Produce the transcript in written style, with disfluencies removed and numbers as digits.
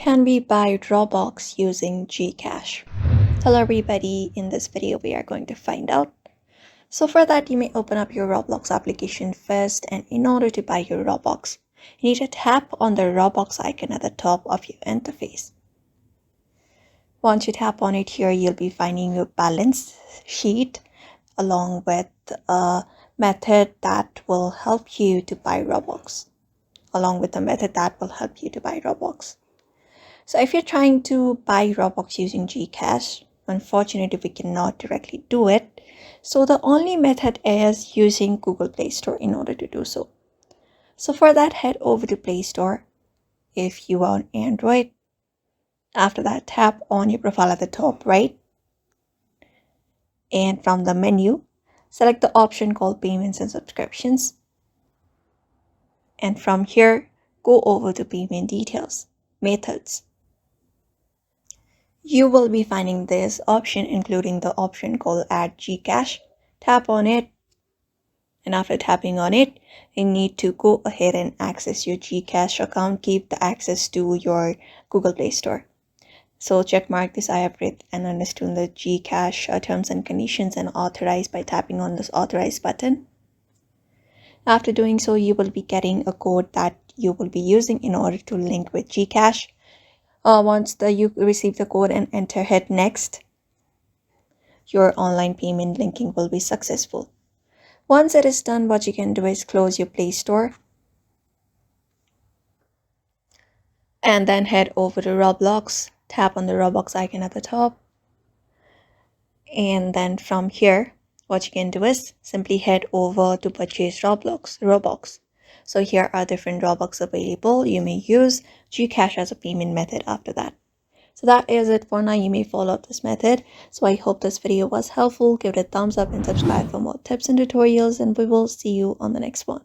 can we buy Robux using GCash? Hello everybody, in this video we are going to find out. So for that, you may open up your Roblox application first, and in order to buy your Robux, you need to tap on the Roblox icon at the top of your interface. Once you tap on it here, you'll be finding your balance sheet along with a method that will help you to buy Robux. So if you're trying to buy Robux using GCash, unfortunately we cannot directly do it. So the only method is using Google Play Store in order to do so. So for that, head over to Play Store if you are on Android. After that, tap on your profile at the top right. And from the menu, select the option called Payments and Subscriptions. And from here, go over to Payment Details, Methods. You will be finding this option, including the option called Add GCash. Tap on it, and after tapping on it, you need to go ahead and access your GCash account. Keep the access to your Google Play Store. So check mark this I have read and understood the GCash terms and conditions and authorize by tapping on this authorize button. After doing so, you will be getting a code that you will be using in order to link with GCash. Once you receive the code and enter hit next, your online payment linking will be successful. Once it is done, what you can do is close your Play Store and then head over to Roblox. Tap on the Roblox icon at the top, and then from here what you can do is simply head over to purchase Robux. So here are different Robux available. You may use GCash as a payment method after that. So that is it for now. You may follow up this method. So I hope this video was helpful. Give it a thumbs up and subscribe for more tips and tutorials, and we will see you on the next one.